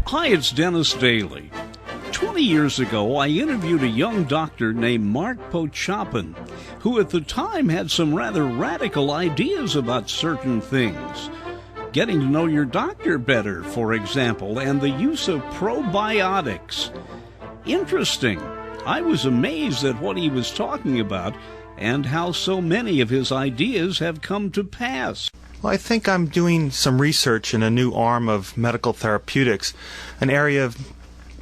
Hi, it's Dennis Daly. 20 years ago, I interviewed a young doctor named Mark Pochopin, who at the time had some rather radical ideas about certain things. Getting to know your doctor better, for example, and the use of probiotics. Interesting. I was amazed at what he was talking about and how so many of his ideas have come to pass. Well, I think I'm doing some research in a new arm of medical therapeutics, an area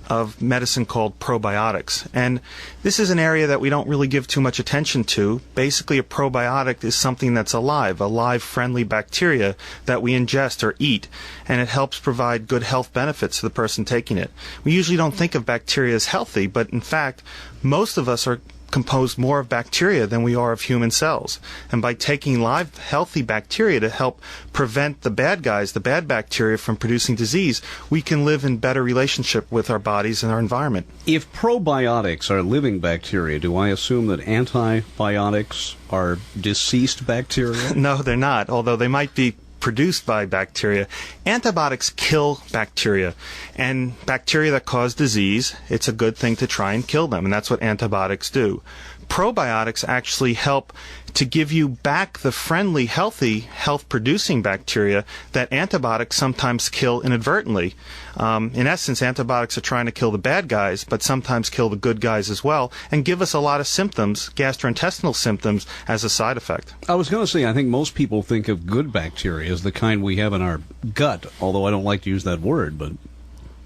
of medicine called probiotics. And this is an area that we don't really give too much attention to. Basically, a probiotic is something that's alive, a live, friendly bacteria that we ingest or eat, and it helps provide good health benefits to the person taking it. We usually don't think of bacteria as healthy, but in fact, most of us are composed more of bacteria than we are of human cells. And by taking live, healthy bacteria to help prevent the bad guys, the bad bacteria, from producing disease, we can live in better relationship with our bodies and our environment. If probiotics are living bacteria, do I assume that antibiotics are deceased bacteria? No, they're not, although they might be produced by bacteria. Antibiotics kill bacteria, and bacteria that cause disease, it's a good thing to try and kill them, and that's what antibiotics do. Probiotics actually help to give you back the friendly, healthy, health-producing bacteria that antibiotics sometimes kill inadvertently. In essence, antibiotics are trying to kill the bad guys, but sometimes kill the good guys as well, and give us a lot of symptoms, gastrointestinal symptoms, as a side effect. I was going to say, I think most people think of good bacteria as the kind we have in our gut, although I don't like to use that word, but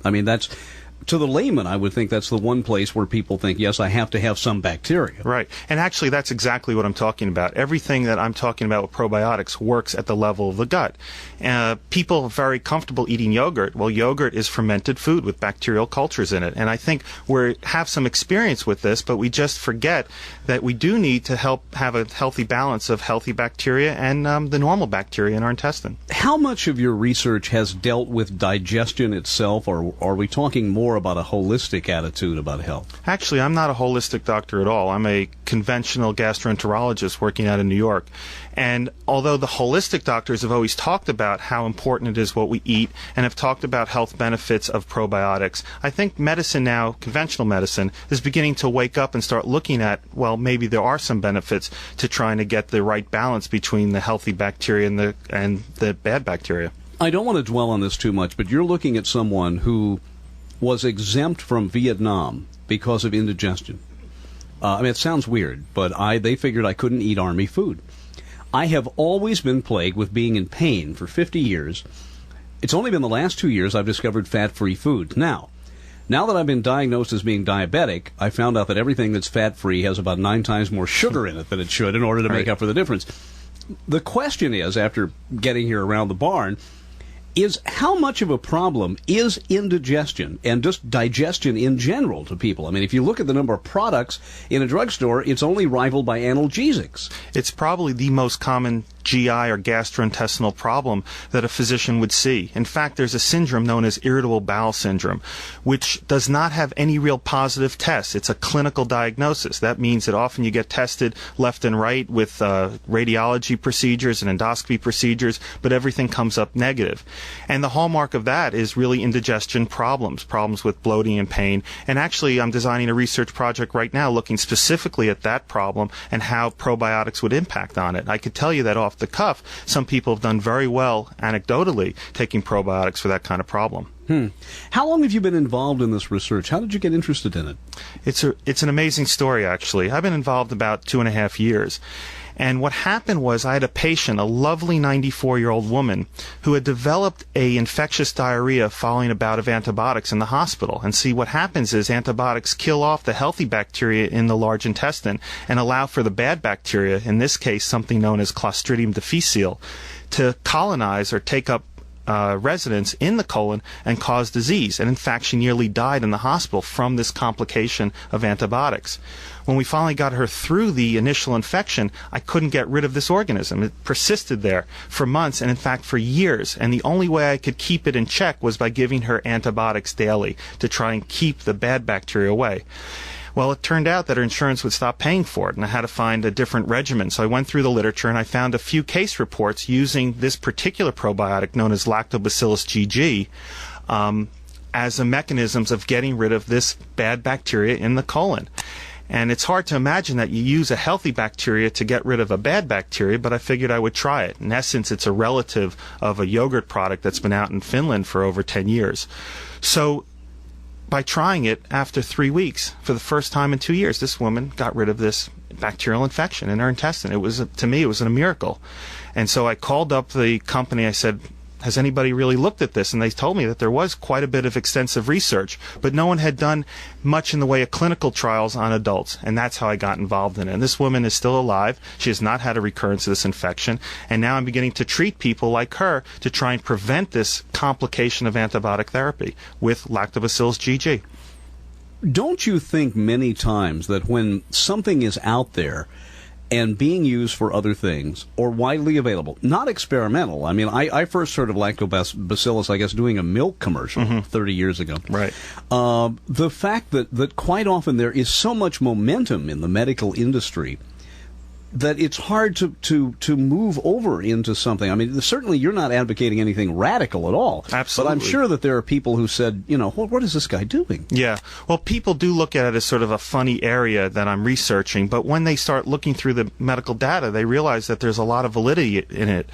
I mean, that's... To the layman, I would think that's the one place where people think, yes, I have to have some bacteria. Right. And actually, that's exactly what I'm talking about. Everything that I'm talking about with probiotics works at the level of the gut. People are very comfortable eating yogurt. Well, yogurt is fermented food with bacterial cultures in it. And I think we have some experience with this, but we just forget that we do need to help have a healthy balance of healthy bacteria and the normal bacteria in our intestine. How much of your research has dealt with digestion itself, or are we talking more about a holistic attitude about health? Actually, I'm not a holistic doctor at all. I'm a conventional gastroenterologist working out in New York. And although the holistic doctors have always talked about how important it is what we eat and have talked about health benefits of probiotics, I think medicine now, conventional medicine, is beginning to wake up and start looking at, well, maybe there are some benefits to trying to get the right balance between the healthy bacteria and the bad bacteria. I don't want to dwell on this too much, but you're looking at someone who was exempt from Vietnam because of indigestion. I mean, it sounds weird, but they figured I couldn't eat army food. I have always been plagued with being in pain for 50 years. It's only been the last 2 years I've discovered fat-free foods. Now that I've been diagnosed as being diabetic, I found out that everything that's fat-free has about 9 times more sugar in it than it should in order to make up for the difference. The question is, after getting here around the barn, is how much of a problem is indigestion and just digestion in general to people? I mean, if you look at the number of products in a drugstore, it's only rivaled by analgesics. It's probably the most common GI or gastrointestinal problem that a physician would see. In fact, there's a syndrome known as irritable bowel syndrome, which does not have any real positive tests. It's a clinical diagnosis. That means that often you get tested left and right with radiology procedures and endoscopy procedures, but everything comes up negative. And the hallmark of that is really indigestion problems with bloating and pain. And actually, I'm designing a research project right now looking specifically at that problem and how probiotics would impact on it. I could tell you that off the cuff, some people have done very well anecdotally taking probiotics for that kind of problem. How long have you been involved in this research? How did you get interested in it? It's an amazing story, actually. I've been involved about 2.5 years. And what happened was I had a patient, a lovely 94-year-old woman, who had developed a infectious diarrhea following a bout of antibiotics in the hospital. And see, what happens is antibiotics kill off the healthy bacteria in the large intestine and allow for the bad bacteria, in this case something known as Clostridium difficile, to colonize or take up residence in the colon and cause disease. And in fact, she nearly died in the hospital from this complication of antibiotics. When we finally got her through the initial infection, I couldn't get rid of this organism. It persisted there for months and in fact for years. And the only way I could keep it in check was by giving her antibiotics daily to try and keep the bad bacteria away. Well, it turned out that her insurance would stop paying for it, and I had to find a different regimen. So I went through the literature, and I found a few case reports using this particular probiotic known as Lactobacillus GG as a mechanisms of getting rid of this bad bacteria in the colon. And it's hard to imagine that you use a healthy bacteria to get rid of a bad bacteria, but I figured I would try it. In essence, it's a relative of a yogurt product that's been out in Finland for over 10 years. So by trying it after 3 weeks, for the first time in 2 years, this woman got rid of this bacterial infection in her intestine. It was, to me, it was a miracle. And so I called up the company. I said, has anybody really looked at this? And they told me that there was quite a bit of extensive research, but no one had done much in the way of clinical trials on adults. And that's how I got involved in it. And this woman is still alive. She has not had a recurrence of this infection. And now I'm beginning to treat people like her to try and prevent this complication of antibiotic therapy with Lactobacillus GG. Don't you think many times that when something is out there and being used for other things or widely available, not experimental? I mean, I first heard of Lactobacillus, I guess, doing a milk commercial 30 years ago. Right. The fact that quite often there is so much momentum in the medical industry that it's hard to move over into something. I mean, certainly you're not advocating anything radical at all. Absolutely. But I'm sure that there are people who said, you know, what is this guy doing? Yeah. Well, people do look at it as sort of a funny area that I'm researching, but when they start looking through the medical data, they realize that there's a lot of validity in it.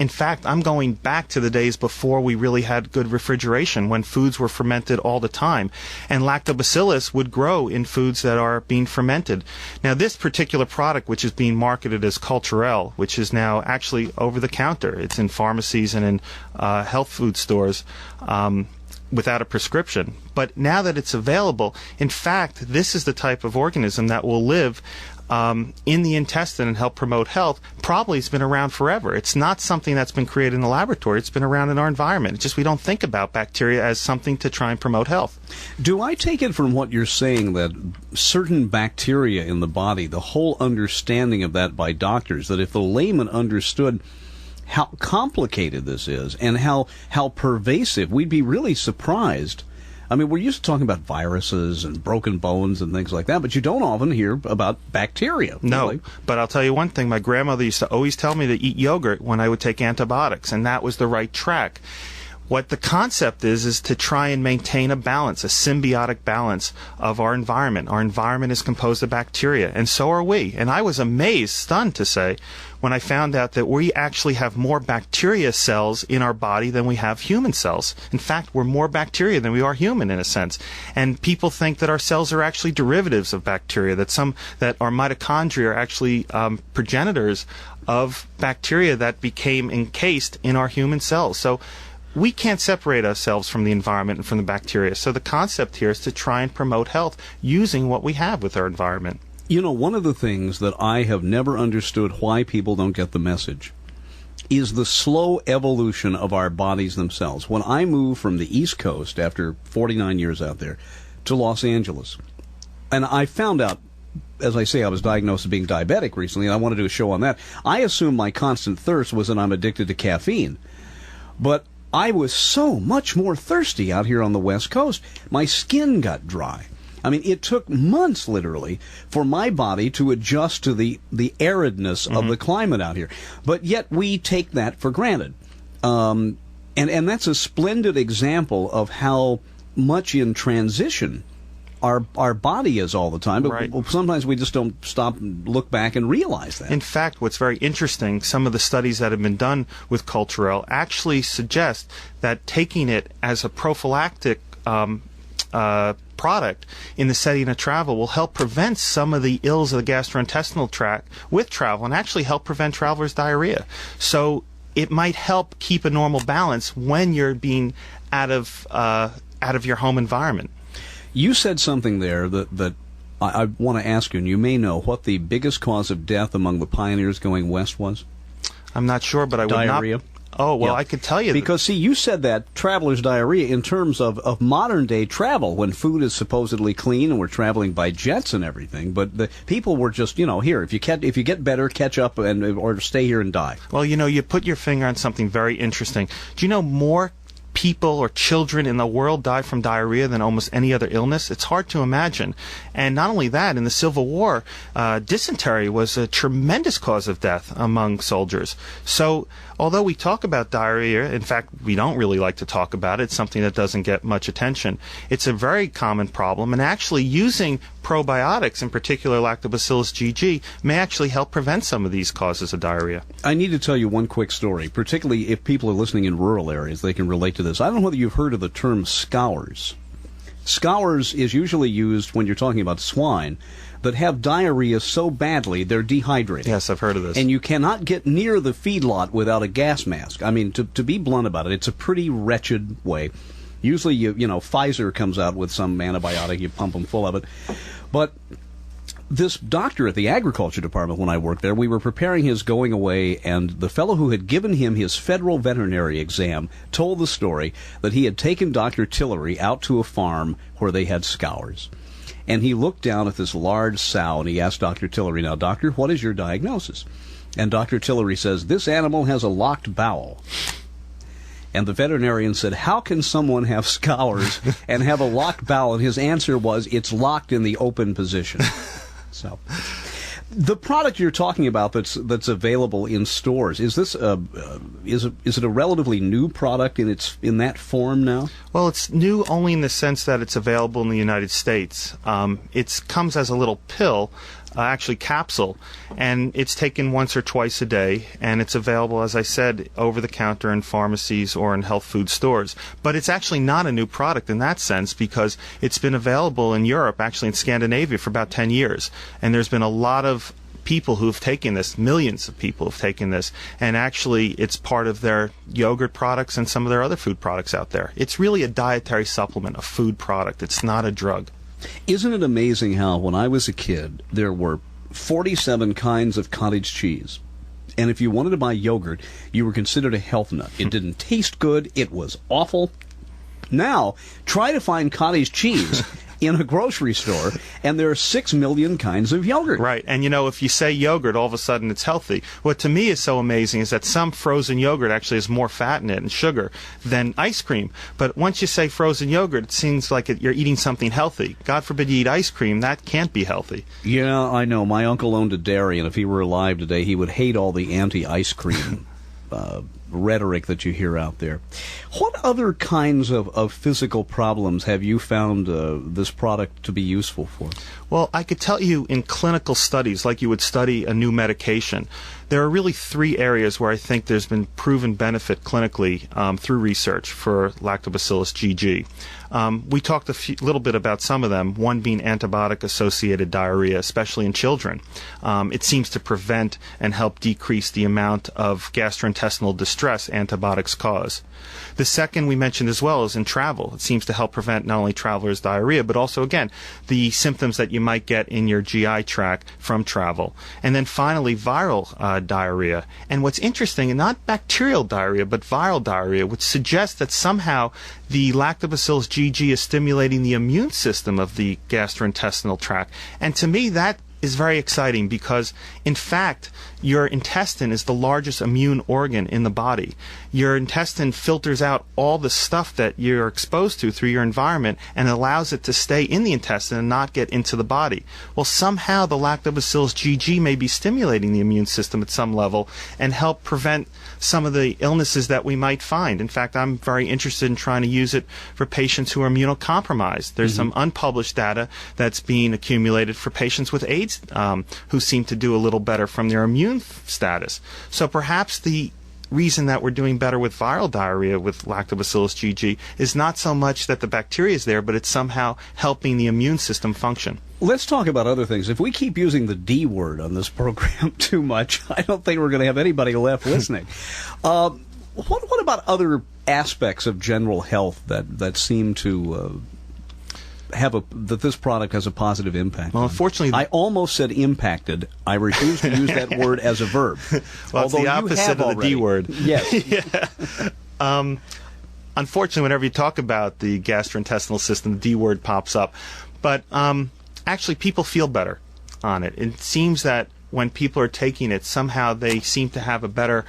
In fact, I'm going back to the days before we really had good refrigeration, when foods were fermented all the time, and lactobacillus would grow in foods that are being fermented. Now, this particular product, which is being marketed as Culturelle, which is now actually over the counter. It's in pharmacies and in health food stores without a prescription. But now that it's available, in fact, this is the type of organism that will live in the intestine and help promote health. Probably it's been around forever. It's not something that's been created in the laboratory. It's been around in our environment. It's just we don't think about bacteria as something to try and promote health. Do I take it from what you're saying that certain bacteria in the body, the whole understanding of that by doctors, that if the layman understood how complicated this is and how pervasive, we'd be really surprised. I mean, we're used to talking about viruses and broken bones and things like that, but you don't often hear about bacteria. No, really. But I'll tell you one thing. My grandmother used to always tell me to eat yogurt when I would take antibiotics, and that was the right track. What the concept is to try and maintain a balance, a symbiotic balance of our environment. Our environment is composed of bacteria, and so are we. And I was amazed, stunned to say, when I found out that we actually have more bacteria cells in our body than we have human cells. In fact, we're more bacteria than we are human, in a sense. And people think that our cells are actually derivatives of bacteria, that our mitochondria are actually progenitors of bacteria that became encased in our human cells. So we can't separate ourselves from the environment and from the bacteria. So the concept here is to try and promote health using what we have with our environment. You know, one of the things that I have never understood why people don't get the message is the slow evolution of our bodies themselves. When I moved from the East Coast after 49 years out there to Los Angeles, and I found out, as I say, I was diagnosed as being diabetic recently, and I want to do a show on that. I assumed my constant thirst was that I'm addicted to caffeine. But I was so much more thirsty out here on the West Coast. My skin got dry. I mean, it took months, literally, for my body to adjust to the aridness of the climate out here. But yet we take that for granted. And that's a splendid example of how much in transition our body is all the time. But right. Sometimes we just don't stop and look back and realize that. In fact, what's very interesting, some of the studies that have been done with Culturelle actually suggest that taking it as a prophylactic product in the setting of travel will help prevent some of the ills of the gastrointestinal tract with travel and actually help prevent travelers' diarrhea. So it might help keep a normal balance when you're being out of your home environment. You said something there that I want to ask you, and you may know what the biggest cause of death among the pioneers going west was. I'm not sure, but I would Diarrhea. not. Oh, well, Yeah. I could tell you. Because, see, you said that traveler's diarrhea in terms of modern-day travel, when food is supposedly clean and we're traveling by jets and everything. But the people were just, here, if you get better, catch up or stay here and die. Well, you put your finger on something very interesting. Do you know more people or children in the world die from diarrhea than almost any other illness? It's hard to imagine. And not only that, in the Civil War, dysentery was a tremendous cause of death among soldiers. So although we talk about diarrhea, in fact, we don't really like to talk about it. It's something that doesn't get much attention. It's a very common problem, and actually using probiotics, in particular Lactobacillus GG, may actually help prevent some of these causes of diarrhea. I need to tell you one quick story, particularly if people are listening in rural areas, they can relate to this. I don't know whether you've heard of the term scours. Scours is usually used when you're talking about swine that have diarrhea so badly they're dehydrated. Yes, I've heard of this. And you cannot get near the feedlot without a gas mask. I mean, to be blunt about it, it's a pretty wretched way. Usually, you know, Pfizer comes out with some antibiotic, you pump them full of it. But this doctor at the agriculture department, when I worked there, we were preparing his going away, and the fellow who had given him his federal veterinary exam told the story that he had taken Dr. Tillery out to a farm where they had scours. And he looked down at this large sow, and he asked Dr. Tillery, "Now, doctor, what is your diagnosis?" And Dr. Tillery says, "This animal has a locked bowel." And the veterinarian said, "How can someone have scours and have a locked bowel?" And his answer was, "It's locked in the open position." So, the product you're talking about that's available in stores, is this is it a relatively new product in that form now? Well, it's new only in the sense that it's available in the United States. It comes as a little pill, actually capsule, and it's taken once or twice a day, and it's available, as I said, over the counter in pharmacies or in health food stores. But it's actually not a new product in that sense, because it's been available in Europe, actually in Scandinavia, for about 10 years. And there's been a lot of people who've taken this, millions of people have taken this, and actually it's part of their yogurt products and some of their other food products out there. It's really a dietary supplement, a food product. It's not a drug. Isn't it amazing how, when I was a kid, there were 47 kinds of cottage cheese. And if you wanted to buy yogurt, you were considered a health nut. It didn't taste good. It was awful. Now, try to find cottage cheese in a grocery store, and there are 6 million kinds of yogurt. Right, and you know, if you say yogurt, all of a sudden it's healthy. What to me is so amazing is that some frozen yogurt actually has more fat in it and sugar than ice cream. But once you say frozen yogurt, it seems like you're eating something healthy. God forbid you eat ice cream, that can't be healthy. Yeah, I know. My uncle owned a dairy, and if he were alive today, he would hate all the anti-ice cream rhetoric that you hear out there. What other kinds of physical problems have you found this product to be useful for? Well, I could tell you in clinical studies, like you would study a new medication, there are really 3 areas where I think there's been proven benefit clinically through research for Lactobacillus GG. We talked a little bit about some of them, one being antibiotic-associated diarrhea, especially in children. It seems to prevent and help decrease the amount of gastrointestinal distress antibiotics cause. The second we mentioned as well is in travel. It seems to help prevent not only travelers' diarrhea, but also, again, the symptoms that you might get in your GI tract from travel. And then finally, viral diarrhea. And what's interesting, not bacterial diarrhea, but viral diarrhea, which suggests that somehow the Lactobacillus GG is stimulating the immune system of the gastrointestinal tract. And to me, that is very exciting because, in fact, your intestine is the largest immune organ in the body. Your intestine filters out all the stuff that you're exposed to through your environment and allows it to stay in the intestine and not get into the body. Well, somehow the Lactobacillus GG may be stimulating the immune system at some level and help prevent some of the illnesses that we might find. In fact, I'm very interested in trying to use it for patients who are immunocompromised. There's some unpublished data that's being accumulated for patients with AIDS who seem to do a little better from their immune status. So perhaps the reason that we're doing better with viral diarrhea with Lactobacillus GG is not so much that the bacteria is there, but it's somehow helping the immune system function. Let's talk about other things. If we keep using the D word on this program too much, I don't think we're going to have anybody left listening. What about other aspects of general health that seem to that this product has a positive impact? Well, unfortunately, I almost said impacted. I refuse to use that word as a verb. Well, it's the opposite of the D word. Yes. Yeah. Unfortunately, whenever you talk about the gastrointestinal system, the D word pops up. But actually, people feel better on it. It seems that when people are taking it, somehow they seem to have a better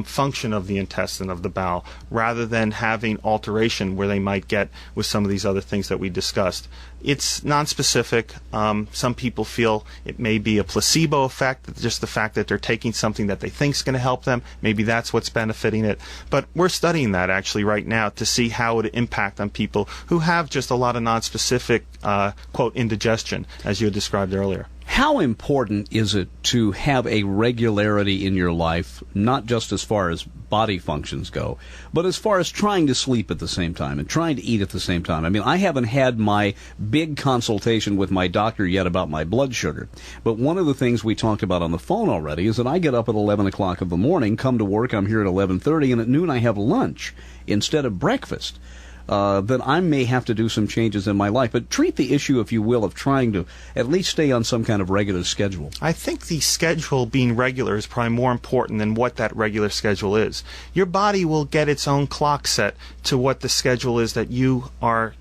function of the intestine, of the bowel, rather than having alteration where they might get with some of these other things that we discussed. It's nonspecific. Some people feel it may be a placebo effect, just the fact that they're taking something that they think is going to help them. Maybe that's what's benefiting it. But we're studying that actually right now to see how it would impact on people who have just a lot of nonspecific, quote, indigestion, as you had described earlier. How important is it to have a regularity in your life, not just as far as body functions go, but as far as trying to sleep at the same time and trying to eat at the same time? I mean, I haven't had my big consultation with my doctor yet about my blood sugar, but one of the things we talked about on the phone already is that I get up at 11 o'clock of the morning, come to work, I'm here at 11:30, and at noon I have lunch instead of breakfast. That I may have to do some changes in my life. But treat the issue, if you will, of trying to at least stay on some kind of regular schedule. I think the schedule being regular is probably more important than what that regular schedule is. Your body will get its own clock set to what the schedule is that you are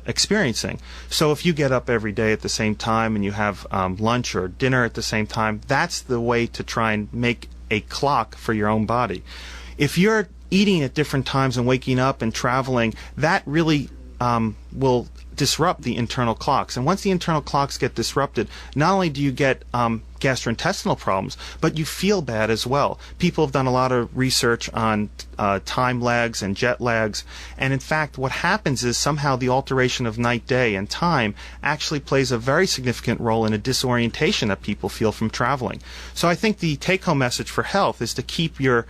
experiencing. So if you get up every day at the same time and you have lunch or dinner at the same time, that's the way to try and make a clock for your own body. If you're eating at different times and waking up and traveling, that really will disrupt the internal clocks. And once the internal clocks get disrupted, not only do you get gastrointestinal problems, but you feel bad as well. People have done a lot of research on time lags and jet lags, and in fact what happens is somehow the alteration of night, day, and time actually plays a very significant role in a disorientation that people feel from traveling. So I think the take-home message for health is to keep your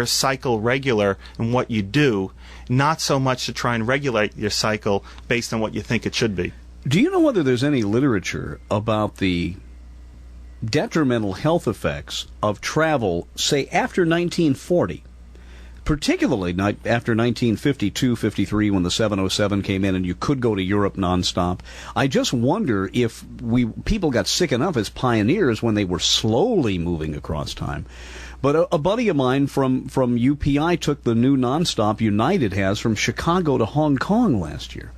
cycle regular in what you do, not so much to try and regulate your cycle based on what you think it should be. Do you know whether there's any literature about the detrimental health effects of travel, say, after 1940? Particularly after 1952, 53, when the 707 came in and you could go to Europe nonstop. I just wonder if people got sick enough as pioneers when they were slowly moving across time. But a buddy of mine from UPI took the new nonstop United has from Chicago to Hong Kong last year,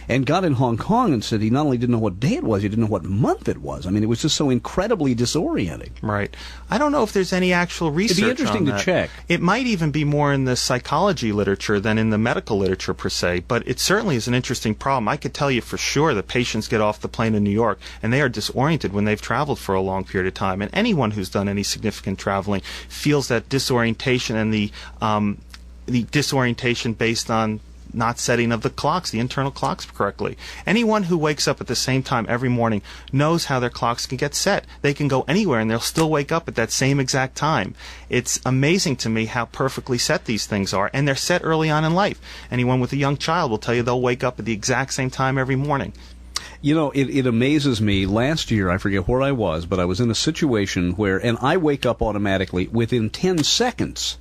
and got in Hong Kong and said he not only didn't know what day it was, he didn't know what month it was. I mean, it was just so incredibly disorienting. Right. I don't know if there's any actual research on that. It'd be interesting to check. It might even be more in the psychology literature than in the medical literature per se, but it certainly is an interesting problem. I could tell you for sure that patients get off the plane in New York and they are disoriented when they've traveled for a long period of time. And anyone who's done any significant traveling feels that disorientation, and the disorientation based on not setting of the clocks, the internal clocks correctly. Anyone who wakes up at the same time every morning knows how their clocks can get set. They can go anywhere and they'll still wake up at that same exact time. It's amazing to me how perfectly set these things are, and they're set early on in life. Anyone with a young child will tell you they'll wake up at the exact same time every morning. You know, it amazes me. Last year, I forget where I was, but I was in a situation where, and I wake up automatically within 10 seconds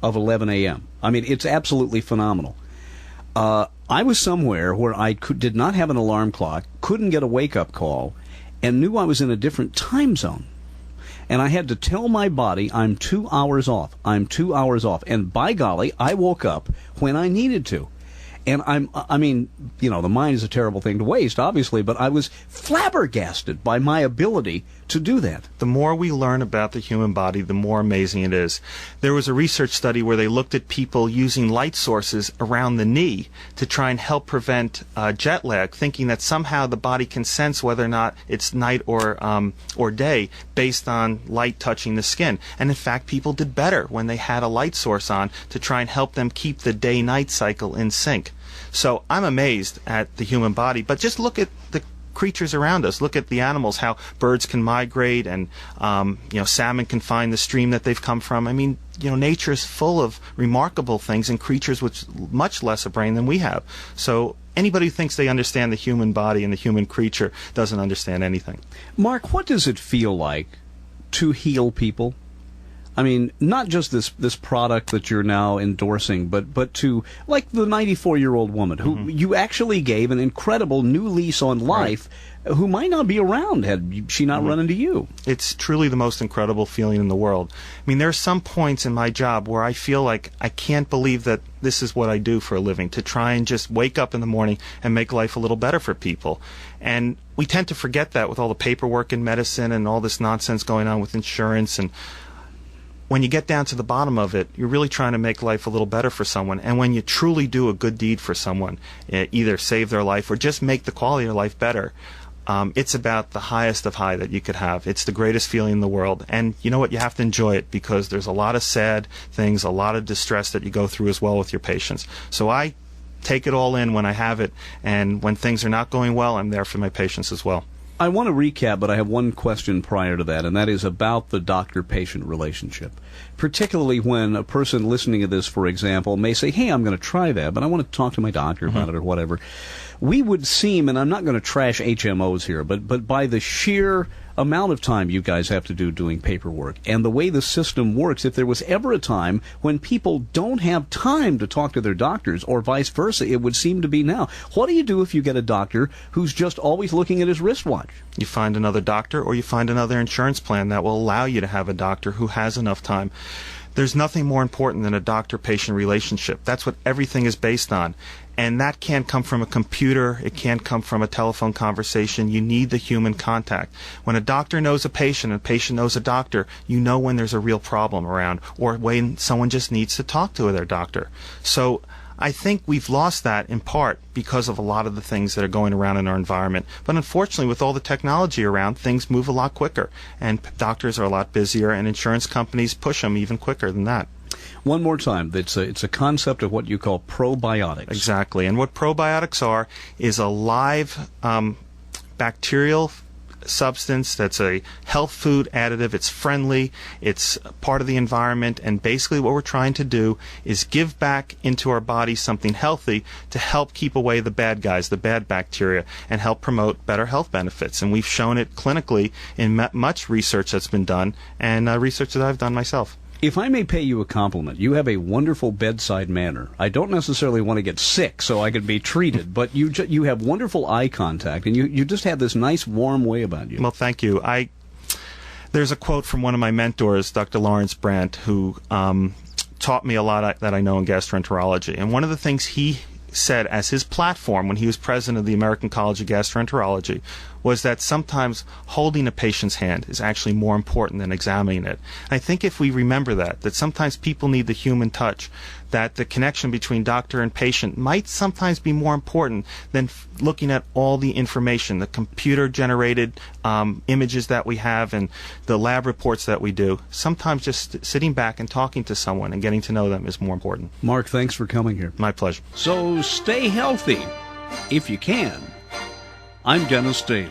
of 11 a.m. I mean, it's absolutely phenomenal. I was somewhere where I did not have an alarm clock, couldn't get a wake-up call, and knew I was in a different time zone. And I had to tell my body, I'm 2 hours off. I'm 2 hours off. And by golly, I woke up when I needed to. And I mean, you know, the mind is a terrible thing to waste, obviously, but I was flabbergasted by my ability to do that. The more we learn about the human body, the more amazing it is. There was a research study where they looked at people using light sources around the knee to try and help prevent jet lag, thinking that somehow the body can sense whether or not it's night or day based on light touching the skin. And in fact, people did better when they had a light source on to try and help them keep the day-night cycle in sync. So I'm amazed at the human body, but just look at the creatures around us. Look at the animals, how birds can migrate, and salmon can find the stream that they've come from. I mean, nature is full of remarkable things and creatures with much less a brain than we have. So anybody who thinks they understand the human body and the human creature doesn't understand anything. Mark, what does it feel like to heal people? I mean, not just this product that you're now endorsing, but to, like the 94-year-old woman who you actually gave an incredible new lease on life, right, who might not be around had she not run into you. It's truly the most incredible feeling in the world. I mean, there are some points in my job where I feel like I can't believe that this is what I do for a living, to try and just wake up in the morning and make life a little better for people. And we tend to forget that with all the paperwork in medicine and all this nonsense going on with insurance. And when you get down to the bottom of it, you're really trying to make life a little better for someone. And when you truly do a good deed for someone, either save their life or just make the quality of their life better, it's about the highest of high that you could have. It's the greatest feeling in the world. And you know what? You have to enjoy it, because there's a lot of sad things, a lot of distress that you go through as well with your patients. So I take it all in when I have it, and when things are not going well, I'm there for my patients as well. I want to recap, but I have one question prior to that, and that is about the doctor-patient relationship. Particularly when a person listening to this, for example, may say, hey, I'm going to try that, but I want to talk to my doctor about it or whatever. We would seem, and I'm not going to trash HMOs here, but by the sheer amount of time you guys have to do doing paperwork and the way the system works, if there was ever a time when people don't have time to talk to their doctors or vice versa, it would seem to be now. What do you do if you get a doctor who's just always looking at his wristwatch? You find another doctor, or you find another insurance plan that will allow you to have a doctor who has enough time. There's nothing more important than a doctor-patient relationship. That's what everything is based on. And that can't come from a computer. It can't come from a telephone conversation. You need the human contact. When a doctor knows a patient and a patient knows a doctor, you know when there's a real problem around, or when someone just needs to talk to their doctor. So I think we've lost that in part because of a lot of the things that are going around in our environment. But unfortunately, with all the technology around, things move a lot quicker, and doctors are a lot busier, and insurance companies push them even quicker than that. One more time, it's a concept of what you call probiotics. Exactly. And what probiotics are is a live bacterial substance that's a health food additive. It's friendly, it's part of the environment, and basically what we're trying to do is give back into our body something healthy to help keep away the bad guys, the bad bacteria, and help promote better health benefits. And we've shown it clinically in much research that's been done, and research that I've done myself. If I may pay you a compliment, you have a wonderful bedside manner. I don't necessarily want to get sick so I could be treated, but you have wonderful eye contact, and you just have this nice, warm way about you. Well, thank you. There's a quote from one of my mentors, Dr. Lawrence Brandt, who taught me a lot that I know in gastroenterology. And one of the things he said as his platform when he was president of the American College of Gastroenterology was that sometimes holding a patient's hand is actually more important than examining it. And I think if we remember that sometimes people need the human touch, that the connection between doctor and patient might sometimes be more important than looking at all the information, the computer-generated images that we have and the lab reports that we do. Sometimes just sitting back and talking to someone and getting to know them is more important. Mark, thanks for coming here. My pleasure. So stay healthy, if you can. I'm Dennis Daly.